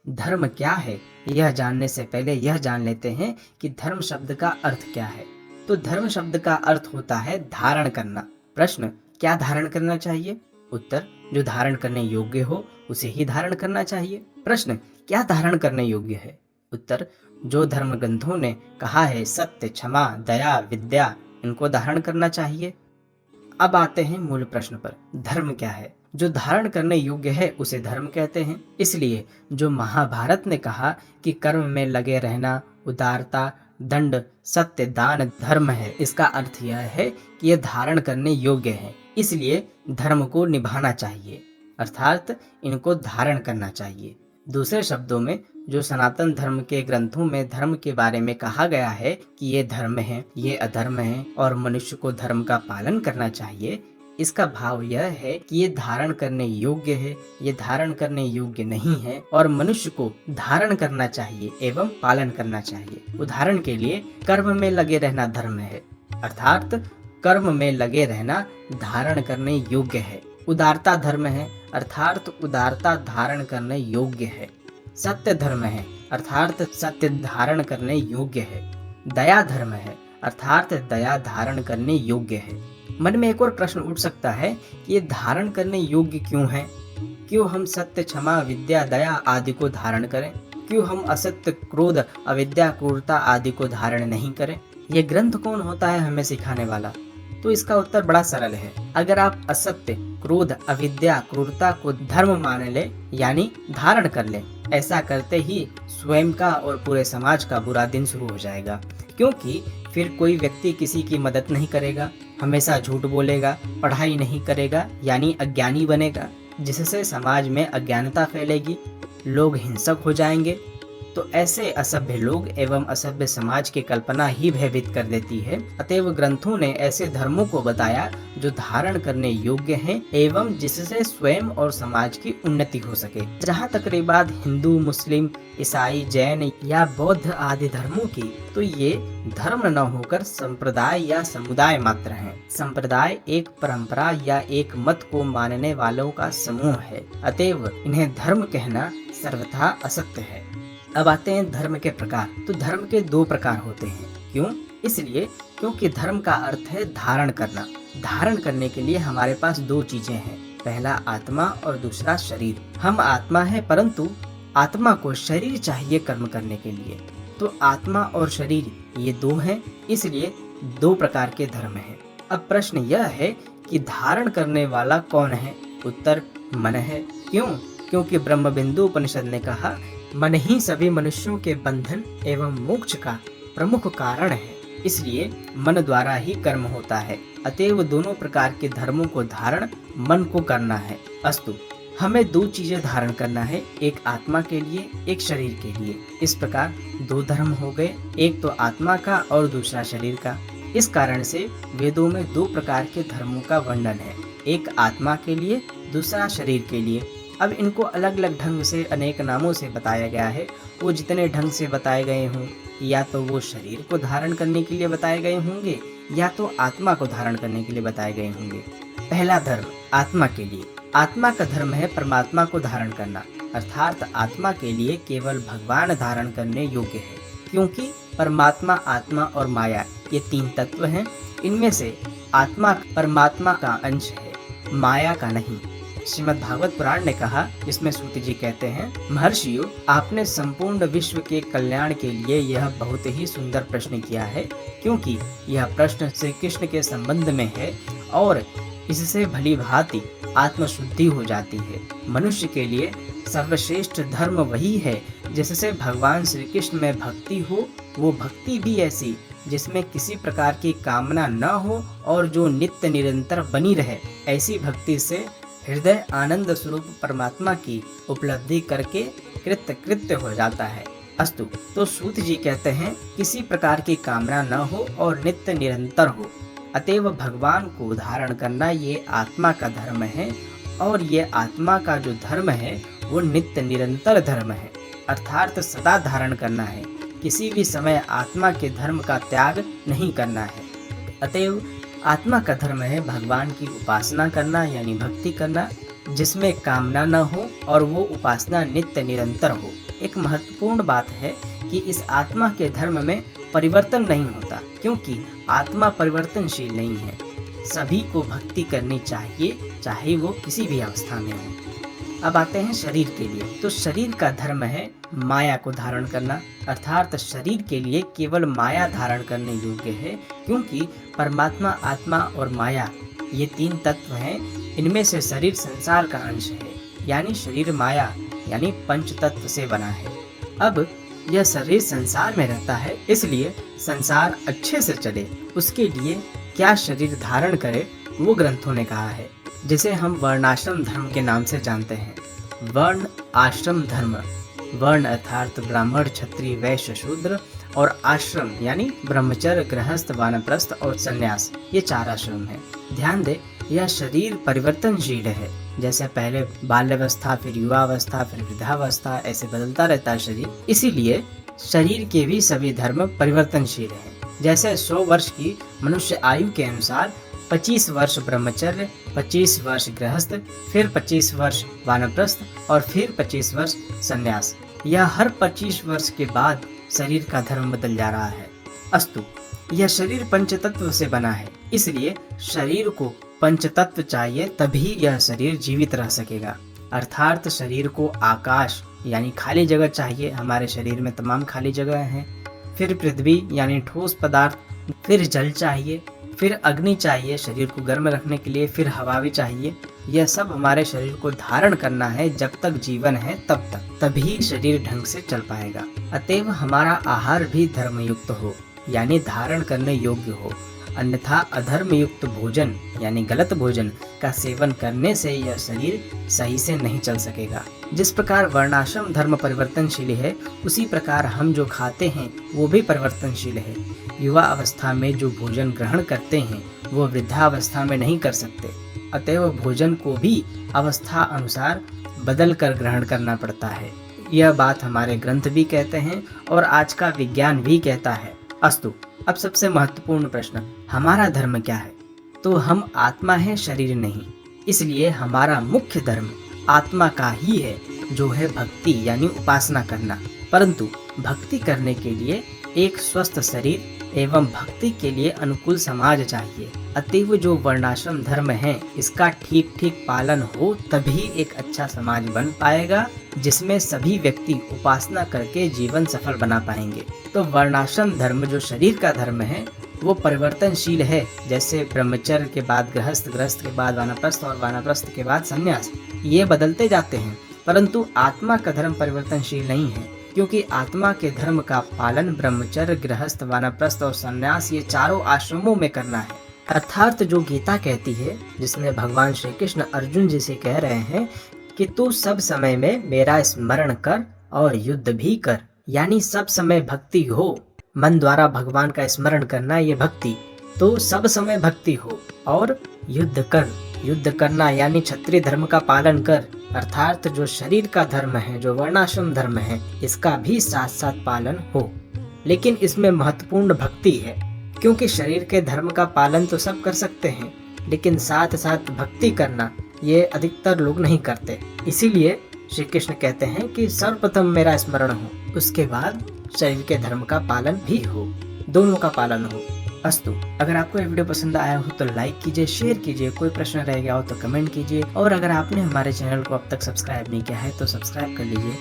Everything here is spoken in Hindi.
धर्म क्या है, यह जानने से पहले यह जान लेते हैं कि धर्म शब्द का अर्थ क्या है। तो धर्म शब्द का अर्थ होता है धारण करना। प्रश्न, क्या धारण करना चाहिए? उत्तर, जो धारण करने योग्य हो उसे ही धारण करना चाहिए। प्रश्न, क्या धारण करने योग्य है? उत्तर, जो धर्म ग्रंथों ने कहा है सत्य, क्षमा, दया, विद्या, इनको धारण करना चाहिए। अब आते हैं मूल प्रश्न पर, धर्म क्या है? जो धारण करने योग्य है उसे धर्म कहते हैं। इसलिए जो महाभारत ने कहा कि कर्म में लगे रहना, उदारता, दंड, सत्य, दान धर्म है, इसका अर्थ यह है कि यह धारण करने योग्य है, इसलिए धर्म को निभाना चाहिए, अर्थात इनको धारण करना चाहिए। दूसरे शब्दों में, जो सनातन धर्म के ग्रंथों में धर्म के बारे में कहा गया है कि ये धर्म है, ये अधर्म है और मनुष्य को धर्म का पालन करना चाहिए, इसका भाव यह है कि ये धारण करने योग्य है, ये धारण करने योग्य नहीं है और मनुष्य को धारण करना चाहिए एवं पालन करना चाहिए। उदाहरण के लिए, कर्म में लगे रहना धर्म है, अर्थात कर्म में लगे रहना धारण करने योग्य है। उदारता धर्म है, अर्थात उदारता धारण करने योग्य है। सत्य धर्म है, अर्थात सत्य धारण करने योग्य है। दया धर्म है, अर्थात दया धारण करने योग्य है। मन में एक और प्रश्न उठ सकता है कि ये धारण करने योग्य क्यों है? क्यों हम सत्य, क्षमा, विद्या, दया आदि को धारण करें? क्यों हम असत्य, क्रोध, अविद्या, क्रूरता आदि को धारण नहीं करें? ये ग्रंथ कौन होता है हमें सिखाने वाला? तो इसका उत्तर बड़ा सरल है। अगर आप असत्य, क्रोध, अविद्या, क्रूरता को धर्म मान ले, यानी धारण कर ले, ऐसा करते ही स्वयं का और पूरे समाज का बुरा दिन शुरू हो जाएगा, क्योंकि फिर कोई व्यक्ति किसी की मदद नहीं करेगा, हमेशा झूठ बोलेगा, पढ़ाई नहीं करेगा यानी अज्ञानी बनेगा, जिससे समाज में अज्ञानता फैलेगी, लोग हिंसक हो जाएंगे। तो ऐसे असभ्य लोग एवं असभ्य समाज की कल्पना ही भयभीत कर देती है। अतएव ग्रंथों ने ऐसे धर्मों को बताया जो धारण करने योग्य हैं एवं जिससे स्वयं और समाज की उन्नति हो सके। जहाँ तक रही बात हिंदू, मुस्लिम, ईसाई, जैन या बौद्ध आदि धर्मों की, तो ये धर्म न होकर संप्रदाय या समुदाय मात्र हैं। संप्रदाय एक परंपरा या एक मत को मानने वालों का समूह है, अतएव इन्हें धर्म कहना सर्वथा असत्य है। अब आते हैं धर्म के प्रकार। तो धर्म के दो प्रकार होते हैं। क्यों? इसलिए क्योंकि धर्म का अर्थ है धारण करना। धारण करने के लिए हमारे पास दो चीजें हैं, पहला आत्मा और दूसरा शरीर। हम आत्मा है, परंतु आत्मा को शरीर चाहिए कर्म करने के लिए। तो आत्मा और शरीर ये दो हैं, इसलिए दो प्रकार के धर्म हैं। अब प्रश्न यह है कि धारण करने वाला कौन है? उत्तर, मन है। क्यों? क्योंकि ब्रह्मबिंदु उपनिषद ने कहा, मन ही सभी मनुष्यों के बंधन एवं मोक्ष का प्रमुख कारण है, इसलिए मन द्वारा ही कर्म होता है। अतएव दोनों प्रकार के धर्मों को धारण मन को करना है। अस्तु, हमें दो चीजें धारण करना है, एक आत्मा के लिए, एक शरीर के लिए। इस प्रकार दो धर्म हो गए, एक तो आत्मा का और दूसरा शरीर का। इस कारण से वेदों में दो प्रकार के धर्मों का वर्णन है, एक आत्मा के लिए, दूसरा शरीर के लिए। अब इनको अलग अलग ढंग से अनेक नामों से बताया गया है। वो जितने ढंग से बताए गए हों, या तो वो शरीर को धारण करने के लिए बताए गए होंगे या तो आत्मा को धारण करने के लिए बताए गए होंगे। पहला धर्म आत्मा के लिए। आत्मा का धर्म है परमात्मा को धारण करना, अर्थात आत्मा के लिए केवल भगवान धारण करने योग्य है, क्योंकि परमात्मा, आत्मा और माया ये तीन तत्व हैं। इनमें से आत्मा परमात्मा का अंश है, माया का नहीं। श्रीमद् भागवत पुराण ने कहा, इसमें सूत जी कहते हैं, महर्षियों, आपने संपूर्ण विश्व के कल्याण के लिए यह बहुत ही सुंदर प्रश्न किया है, क्योंकि यह प्रश्न श्री कृष्ण के संबंध में है और इससे भली भांति आत्मशुद्धि हो जाती है। मनुष्य के लिए सर्वश्रेष्ठ धर्म वही है जिससे भगवान श्री कृष्ण में भक्ति हो, वो भक्ति भी ऐसी जिसमें किसी प्रकार की कामना न हो और जो नित्य निरंतर बनी रहे। ऐसी भक्ति से हृदय आनंद स्वरूप परमात्मा की उपलब्धि करके कृत्य हो जाता है। अस्तु, तो सूत जी कहते हैं, किसी प्रकार की कामना न हो और नित्य निरंतर हो। अतएव भगवान को धारण करना ये आत्मा का धर्म है और ये आत्मा का जो धर्म है वो नित्य निरंतर धर्म है, अर्थात सदा धारण करना है, किसी भी समय आत्मा के धर्म का त्याग नहीं करना है। अतएव आत्मा का धर्म है भगवान की उपासना करना यानी भक्ति करना, जिसमें कामना न हो और वो उपासना नित्य निरंतर हो। एक महत्वपूर्ण बात है कि इस आत्मा के धर्म में परिवर्तन नहीं होता, क्योंकि आत्मा परिवर्तनशील नहीं है। सभी को भक्ति करनी चाहिए, चाहे वो किसी भी अवस्था में हो। अब आते हैं शरीर के लिए। तो शरीर का धर्म है माया को धारण करना, अर्थात शरीर के लिए केवल माया धारण करने योग्य है, क्योंकि परमात्मा, आत्मा और माया ये 3 तत्व हैं। इनमें से शरीर संसार का अंश है, यानी शरीर माया यानी पंच तत्व से बना है। अब यह शरीर संसार में रहता है, इसलिए संसार अच्छे से चले उसके लिए क्या शरीर धारण करे वो ग्रंथों ने कहा है, जिसे हम वर्णाश्रम धर्म के नाम से जानते हैं। वर्ण आश्रम धर्म, वर्ण अर्थात ब्राह्मण, क्षत्रिय, वैश्य, शूद्र, और आश्रम यानी ब्रह्मचर्य, गृहस्थ, वानप्रस्थ और संन्यास, ये 4 आश्रम हैं। ध्यान दे, यह शरीर परिवर्तनशील है। जैसे पहले बाल्यावस्था, फिर युवावस्था, फिर वृद्धावस्था, ऐसे बदलता रहता है शरीर। इसीलिए शरीर के भी सभी धर्म परिवर्तनशील हैं। जैसे 100 वर्ष की मनुष्य आयु के अनुसार 25 वर्ष ब्रह्मचर्य, 25 वर्ष गृहस्थ, फिर 25 वर्ष वानप्रस्थ और फिर 25 वर्ष संन्यास। यह हर 25 वर्ष के बाद शरीर का धर्म बदल जा रहा है। अस्तु, यह शरीर पंचतत्व से बना है, इसलिए शरीर को पंचतत्व चाहिए, तभी यह शरीर जीवित रह सकेगा। अर्थात शरीर को आकाश यानी खाली जगह चाहिए, हमारे शरीर में तमाम खाली जगह हैं। फिर पृथ्वी यानी ठोस पदार्थ, फिर जल चाहिए, फिर अग्नि चाहिए शरीर को गर्म रखने के लिए, फिर हवा भी चाहिए। यह सब हमारे शरीर को धारण करना है। जब तक जीवन है तब तक, तभी शरीर ढंग से चल पाएगा। अतएव हमारा आहार भी धर्मयुक्त हो, यानी धारण करने योग्य हो, अन्यथा अधर्म युक्त भोजन यानी गलत भोजन का सेवन करने से यह शरीर सही से नहीं चल सकेगा। जिस प्रकार वर्णाश्रम धर्म परिवर्तनशील है, उसी प्रकार हम जो खाते हैं वो भी परिवर्तनशील है। युवा अवस्था में जो भोजन ग्रहण करते हैं वो वृद्धावस्था में नहीं कर सकते, अतएव भोजन को भी अवस्था अनुसार बदल कर ग्रहण करना पड़ता है। यह बात हमारे ग्रंथ भी कहते हैं और आज का विज्ञान भी कहता है। अस्तु, अब सबसे महत्वपूर्ण प्रश्न, हमारा धर्म क्या है? तो हम आत्मा है, शरीर नहीं। इसलिए हमारा मुख्य धर्म आत्मा का ही है, जो है भक्ति यानी उपासना करना। परंतु भक्ति करने के लिए एक स्वस्थ शरीर एवं भक्ति के लिए अनुकूल समाज चाहिए। अतएव जो वर्णाश्रम धर्म है, इसका ठीक ठीक पालन हो, तभी एक अच्छा समाज बन पाएगा, जिसमें सभी व्यक्ति उपासना करके जीवन सफल बना पाएंगे। तो वर्णाश्रम धर्म जो शरीर का धर्म है वो परिवर्तनशील है। जैसे ब्रह्मचर्य के बाद गृहस्थ, गृहस्थ के बाद वानप्रस्थ और वानप्रस्थ के बाद संन्यास, ये बदलते जाते हैं। परंतु आत्मा का धर्म परिवर्तनशील नहीं है, क्योंकि आत्मा के धर्म का पालन ब्रह्मचर्य, गृहस्थ, वानप्रस्थ और संन्यास ये 4 आश्रमों में करना है। अर्थात जो गीता कहती है, जिसमें भगवान श्री कृष्ण अर्जुन जी से कह रहे हैं कि तू सब समय में मेरा स्मरण कर और युद्ध भी कर, यानी सब समय भक्ति हो। मन द्वारा भगवान का स्मरण करना ये भक्ति, तो सब समय भक्ति हो और युद्ध कर। युद्ध करना यानी क्षत्रिय धर्म का पालन कर, अर्थात जो शरीर का धर्म है, जो वर्णाश्रम धर्म है, इसका भी साथ साथ पालन हो। लेकिन इसमें महत्वपूर्ण भक्ति है, क्योंकि शरीर के धर्म का पालन तो सब कर सकते हैं, लेकिन साथ साथ भक्ति करना ये अधिकतर लोग नहीं करते। इसीलिए श्री कृष्ण कहते हैं कि सर्वप्रथम मेरा स्मरण हो, उसके बाद शरीर के धर्म का पालन भी हो, दोनों का पालन हो। अस्तु, अगर आपको ये वीडियो पसंद आया हो तो लाइक कीजिए, शेयर कीजिए, कोई प्रश्न रह गया हो तो कमेंट कीजिए, और अगर आपने हमारे चैनल को अब तक सब्सक्राइब नहीं किया है तो सब्सक्राइब कर लीजिए।